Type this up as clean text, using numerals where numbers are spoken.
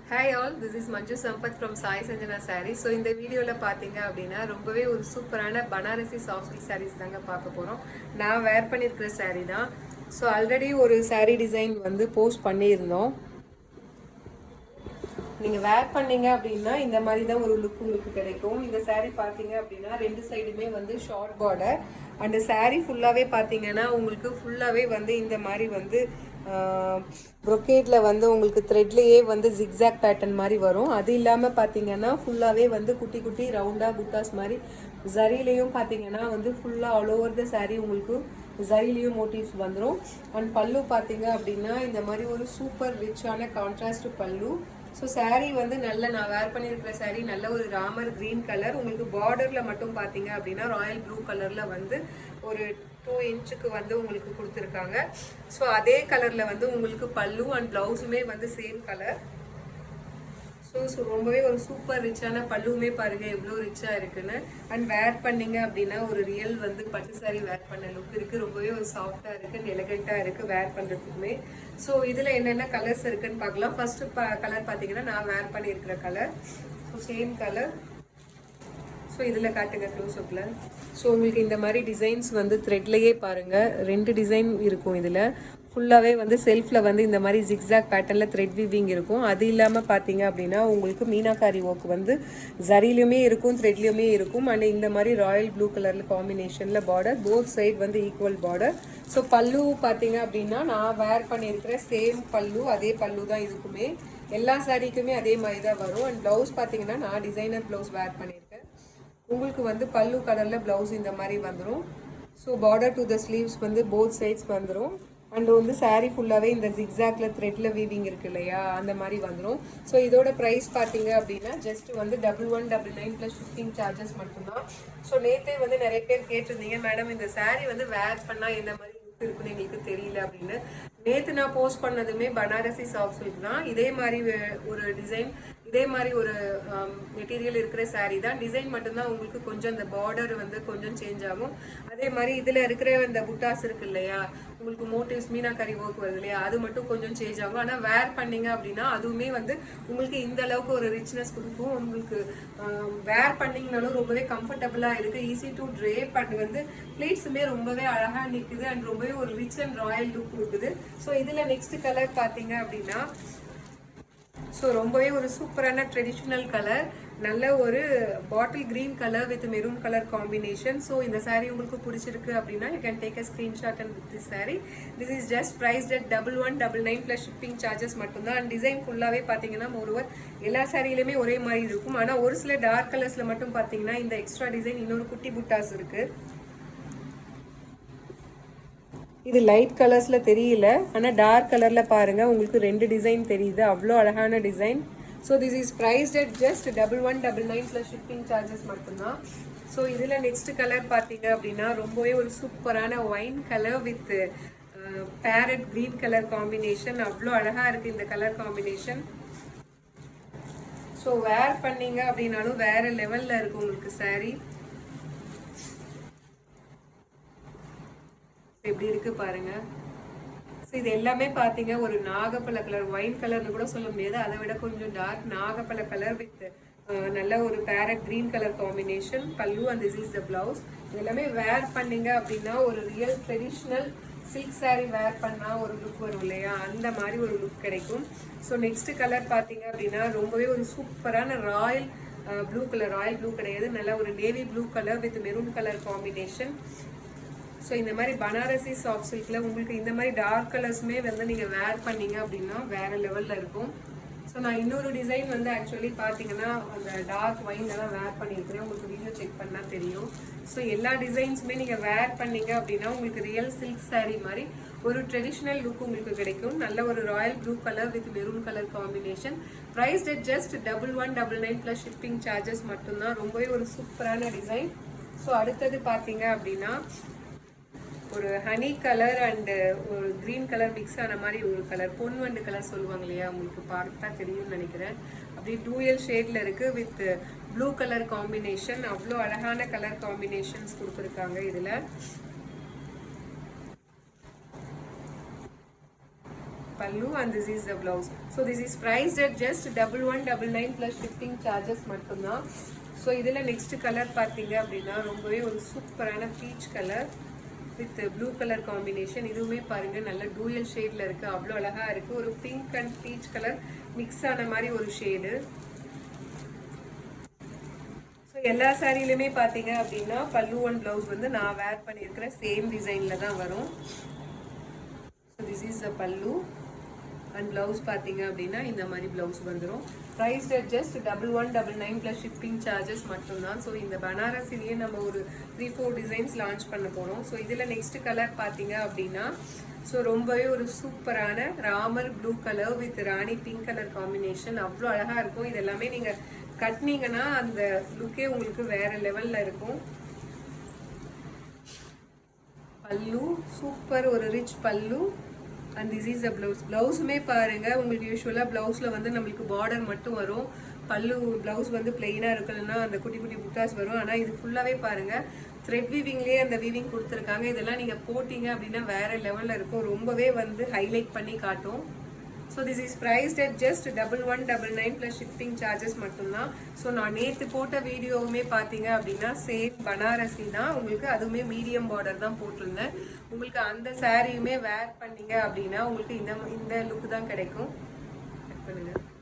Hi all, this is Manju Sampath from Sai Sanjana Sarees. So இந்த வீடியோவில் பார்த்தீங்க அப்படின்னா ரொம்பவே ஒரு சூப்பரான பனாரசி சாஃப்ட் சில்க் சாரீஸ் தாங்க பார்க்க போகிறோம். நான் வேர் பண்ணியிருக்கிற சாரீ தான். ஸோ ஆல்ரெடி ஒரு சாரீ டிசைன் வந்து போஸ்ட் பண்ணியிருந்தோம். நீங்கள் வேர் பண்ணீங்க அப்படின்னா இந்த மாதிரி தான் ஒரு லுக் உங்களுக்கு கிடைக்கும். இந்த சாரீ பார்த்தீங்க அப்படின்னா ரெண்டு சைடுமே வந்து ஷார்ட் பார்டர் அண்ட் சாரீ ஃபுல்லாகவே பார்த்தீங்கன்னா உங்களுக்கு ஃபுல்லாகவே வந்து இந்த மாதிரி வந்து ப்ரொக்கேட்டில் வந்து உங்களுக்கு த்ரெட்லேயே வந்து ஜிக்ஸாக் பேட்டர்ன் மாதிரி வரும். அது இல்லாமல் பார்த்தீங்கன்னா ஃபுல்லாகவே வந்து குட்டி குட்டி ரவுண்டாக புட்டாஸ் மாதிரி ஜரிலையும் பார்த்தீங்கன்னா வந்து ஃபுல்லாக ஆல் ஓவர் த சாரீ உங்களுக்கு ஜரிலையும் மோட்டிவ்ஸ் வந்துடும். அண்ட் பல்லு பார்த்தீங்க அப்படின்னா இந்த மாதிரி ஒரு சூப்பர் ரிச்சான கான்ட்ராஸ்ட் பல்லு. ஸோ சாரீ வந்து நல்ல நான் வேர் பண்ணியிருக்கிற சாரீ நல்ல ஒரு ராமர் க்ரீன் கலர். உங்களுக்கு பார்டரில் மட்டும் பார்த்தீங்க அப்படின்னா ராயல் ப்ளூ கலரில் வந்து ஒரு 2 இன்ச்சுக்கு வந்து உங்களுக்கு கொடுத்துருக்காங்க. ஸோ அதே கலரில் வந்து உங்களுக்கு பல்லு அண்ட் ப்ளவுஸுமே வந்து சேம் கலர். ஸோ ரொம்பவே ஒரு சூப்பர் ரிச்சான பல்லுமே பாருங்கள் எவ்வளோ ரிச்சாக இருக்குன்னு. அண்ட் வேர் பண்ணிங்க அப்படின்னா ஒரு ரியல் வந்து பட்டு சாரி வேர் பண்ண லுக் இருக்குது. ரொம்பவே ஒரு சாஃப்டாக இருக்குது அண்ட் எலகண்ட்டாக இருக்குது வேர் பண்ணுறதுக்குமே. ஸோ இதில் என்னென்ன கலர்ஸ் இருக்குன்னு பார்க்கலாம். ஃபர்ஸ்ட் கலர் பார்த்தீங்கன்னா நான் வேர் பண்ணியிருக்கிற colour. So same colour. So இதில் காட்டுங்க க்ளோஸ்அப்பில். ஸோ உங்களுக்கு இந்த மாதிரி டிசைன்ஸ் வந்து த்ரெட்லேயே பாருங்கள் 2 டிசைன் இருக்கும். இதில் ஃபுல்லாகவே வந்து செல்ஃபில் வந்து இந்த மாதிரி ஜிக்ஸாக் பேட்டர்னில் த்ரெட் வீவிங் இருக்கும். அது இல்லாமல் பார்த்தீங்க அப்படின்னா உங்களுக்கு மீனாக்காரி ஒர்க் வந்து ஜரிலையுமே இருக்கும் த்ரெட்லேயுமே இருக்கும். அண்ட் இந்த மாதிரி ராயல் ப்ளூ கலரில் காம்பினேஷனில் பார்டர் போத் சைட் வந்து ஈக்குவல் பார்டர். ஸோ பல்லு பார்த்தீங்க அப்படின்னா நான் வேர் பண்ணியிருக்கிற சேம் பல்லு, அதே பல்லு தான் இதுக்குமே. எல்லா சாரீக்குமே அதே மாதிரி தான் வரும். அண்ட் ப்ளவுஸ் பார்த்தீங்கன்னா நான் டிசைனர் ப்ளவுஸ் வேர் பண்ணியிருக்கேன். உங்களுக்கு வந்து பல்லு கலரில் ப்ளவுஸ் இந்த மாதிரி வந்துடும். So border to the sleeves வந்து போத் சைட்ஸ் வந்துடும். அண்ட் வந்து சாரீ ஃபுல்லாகவே இந்த ஜிக்ஸாக்ல த்ரெட்ல வீவிங் இருக்கு இல்லையா, அந்த மாதிரி வந்துடும். ஸோ இதோட ப்ரைஸ் பார்த்தீங்க அப்படின்னா ஜஸ்ட் வந்து 1199 + ஷிப்பிங் சார்ஜஸ் மட்டும்தான். ஸோ நேற்றே வந்து நிறைய பேர் கேட்டிருந்தீங்க, மேடம் இந்த சாரீ வந்து வேர் பண்ணால் என்ன மாதிரி இருக்குன்னு எங்களுக்கு தெரியல அப்படின்னு. நேற்று நான் போஸ்ட் பண்ணதுமே பனாரசி சாஃப்ட் சில்க் தான். இதே மாதிரி ஒரு டிசைன் இதே மாதிரி ஒரு மெட்டீரியல் இருக்கிற சாரீ தான். டிசைன் மட்டும்தான் உங்களுக்கு கொஞ்சம் அந்த பார்டர் வந்து கொஞ்சம் சேஞ்ச் ஆகும். அதே மாதிரி இதில் இருக்கிற இந்த புட்டாஸ் இருக்கு இல்லையா, உங்களுக்கு மோட்டிவ்ஸ் மீனாக்கரி ஒர்க் வருது இல்லையா, அது மட்டும் கொஞ்சம் சேஞ்ச் ஆகும். ஆனால் வேர் பண்ணீங்க அப்படின்னா அதுவுமே வந்து உங்களுக்கு இந்த அளவுக்கு ஒரு ரிச்னஸ் கொடுக்கும். உங்களுக்கு வேர் பண்ணிங்கனாலும் ரொம்பவே கம்ஃபர்டபுளாக இருக்குது, ஈஸி டு ட்ரேப். அண்ட் வந்து பிளேட்ஸுமே ரொம்பவே அழகாக நிற்குது அண்ட் ரொம்பவே ஒரு ரிச் அண்ட் ராயல் லுக் கொடுக்குது. ஸோ இதில் நெக்ஸ்ட் கலர் பார்த்தீங்க அப்படின்னா ஸோ ரொம்பவே ஒரு சூப்பரான ட்ரெடிஷ்னல் கலர், நல்ல ஒரு bottle green colour with maroon colour combination. So இந்த சாரீ உங்களுக்கு பிடிச்சிருக்கு அப்படின்னா you can take a screenshot and with this sari. This is just prized at 1199 + shipping charges மட்டும்தான். அண்ட் டிசைன் ஃபுல்லாகவே பார்த்தீங்கன்னா ஒருவர் எல்லா சாரியிலுமே ஒரே மாதிரி இருக்கும். ஆனால் ஒரு சில டார்க் கலர்ஸில் மட்டும் பார்த்தீங்கன்னா இந்த எக்ஸ்ட்ரா டிசைன் இன்னொரு குட்டி புட்டாஸ் இருக்குது. இது லைட் கலர்ஸில் தெரியல, ஆனால் டார்க் கலரில் பாருங்கள் உங்களுக்கு 2 டிசைன் தெரியுது. அவ்வளோ அழகான design. So this is prized at just 1199 + shipping charges மட்டும்தான். ஸோ இதில் நெக்ஸ்ட் கலர் பார்த்தீங்க அப்படின்னா ரொம்பவே ஒரு சூப்பரான wine colour with farad green colour combination. அவ்வளோ அழகாக இருக்குது இந்த கலர் காம்பினேஷன். ஸோ வேர் பண்ணீங்க அப்படின்னாலும் வேறு லெவலில் இருக்கும் உங்களுக்கு சாரீ. எப்படி இருக்கு பாருங்க. ஸோ இது எல்லாமே பார்த்தீங்க ஒரு நாகப்பழ கலர், ஒயின் கலர்னு கூட சொல்ல முடியாது, அதை விட கொஞ்சம் டார்க் நாகப்பழ கலர் வித் நல்ல ஒரு பேரட் கிரீன் கலர் காம்பினேஷன் பல்லு. And this is the blouse. இது எல்லாமே வேர் பண்ணீங்க அப்படின்னா ஒரு ரியல் ட்ரெடிஷ்னல் சில்க் சாரீ வேர் பண்ணால் ஒரு லுக் வரும் இல்லையா, அந்த மாதிரி ஒரு லுக் கிடைக்கும். ஸோ நெக்ஸ்ட் கலர் பார்த்தீங்க அப்படின்னா ரொம்பவே ஒரு சூப்பரான Royal blue colour, Royal blue கிடையாது, நல்ல ஒரு navy blue colour with maroon colour combination. So இந்த மாதிரி பனாரசி சாஃப்ட் சில்கில் உங்களுக்கு இந்த மாதிரி டார்க் கலர்ஸுமே வந்து நீங்கள் வேர் பண்ணீங்க அப்படின்னா வேறு லெவலில் இருக்கும். ஸோ நான் இன்னொரு டிசைன் வந்து ஆக்சுவலி பார்த்தீங்கன்னா அந்த டார்க் ஒயின்லாம் வேர் பண்ணியிருக்கிறேன், உங்களுக்கு வீடியோ செக் பண்ணால் தெரியும். ஸோ எல்லா டிசைன்ஸுமே நீங்கள் வேர் பண்ணீங்க அப்படின்னா உங்களுக்கு ரியல் சில்க் சாரீ மாதிரி ஒரு ட்ரெடிஷ்னல் லுக் உங்களுக்கு கிடைக்கும். நல்ல ஒரு royal blue colour with maroon colour combination. Price at just 1199 + shipping charges மட்டும்தான். ரொம்பவே ஒரு சூப்பரான டிசைன். ஸோ அடுத்தது பார்த்தீங்க அப்படின்னா ஒரு ஹனி கலர் அண்டு ஒரு க்ரீன் கலர் மிக்ஸ் ஆன மாதிரி ஒரு கலர், பொன்வண்டு கலர் சொல்லுவாங்க இல்லையா, உங்களுக்கு பார்த்தா தெரியும்னு நினைக்கிறேன். அப்படி டூயல் ஷேடில் இருக்குது வித் ப்ளூ கலர் காம்பினேஷன். அவ்வளோ அழகான கலர் காம்பினேஷன்ஸ் கொடுத்துருக்காங்க இதில். pallu and this is the blouse. So this is priced at just 1199 plus shipping charges மட்டும்தான். ஸோ இதில் நெக்ஸ்ட் கலர் பார்த்தீங்க அப்படின்னா ரொம்பவே ஒரு சூப்பரான peach colour with blue colour combination. இதுவுமே பாருங்க நல்ல டூயல் ஷேட்ல இருக்கு, அவ்வளோ அழகா இருக்கு. ஒரு pink and peach colour mix ஆன மாதிரி ஒரு ஷேடு. ஸோ எல்லா சாரிலுமே பார்த்தீங்க அப்படின்னா பல்லு அண்ட் பிளவுஸ் வந்து நான் வேர் பண்ணியிருக்கிற சேம் டிசைன்ல தான் வரும். ஸோ திஸ் இஸ் த பல்லு அண்ட் பிளவுஸ் பார்த்தீங்க அப்படின்னா இந்த மாதிரி பிளவுஸ் வந்துடும். Price just 1199 plus shipping charges மட்டும்தான். ஸோ இந்த பனாரசிலேயே நம்ம ஒரு 3-4 டிசைன்ஸ் லான்ச் பண்ண போகிறோம். ஸோ இதில் நெக்ஸ்ட் கலர் பார்த்தீங்க அப்படின்னா ஸோ ரொம்பவே ஒரு சூப்பரான Ramar blue colour with Rani pink colour combination, அவ்வளோ அழகாக இருக்கும். இது எல்லாமே நீங்கள் கட்டினீங்கன்னா அந்த லுக்கே உங்களுக்கு வேற லெவலில் இருக்கும். பல்லு சூப்பர், ஒரு rich pallu and this is a blouse. பிளவுஸுமே பாருங்க உங்களுக்கு யூஸ்வலாக பிளவுஸில் வந்து நம்மளுக்கு பார்டர் மட்டும் வரும், பல்லு பிளவுஸ் வந்து பிளெயினாக இருக்கலன்னா அந்த குட்டி குட்டி புட்டாஸ் வரும். ஆனால் இது ஃபுல்லாகவே பாருங்க த்ரெட் வீவிங்லேயே அந்த வீவிங் கொடுத்துருக்காங்க. இதெல்லாம் நீங்கள் போட்டிங்க அப்படின்னா வேற லெவலில் இருக்கும், ரொம்பவே வந்து ஹைலைட் பண்ணி காட்டும். So this is prized at just 1199 plus shipping charges மட்டும்தான். ஸோ நான் நேற்று போட்ட வீடியோவுமே பார்த்தீங்க அப்படின்னா சேம் பனாரசி தான் உங்களுக்கு, அதுவுமே மீடியம் பார்டர் தான் போட்டிருந்தேன். உங்களுக்கு அந்த சாரியுமே வேர் பண்ணீங்க அப்படின்னா உங்களுக்கு இந்த லுக் தான் கிடைக்கும். கட் பண்ணுங்க.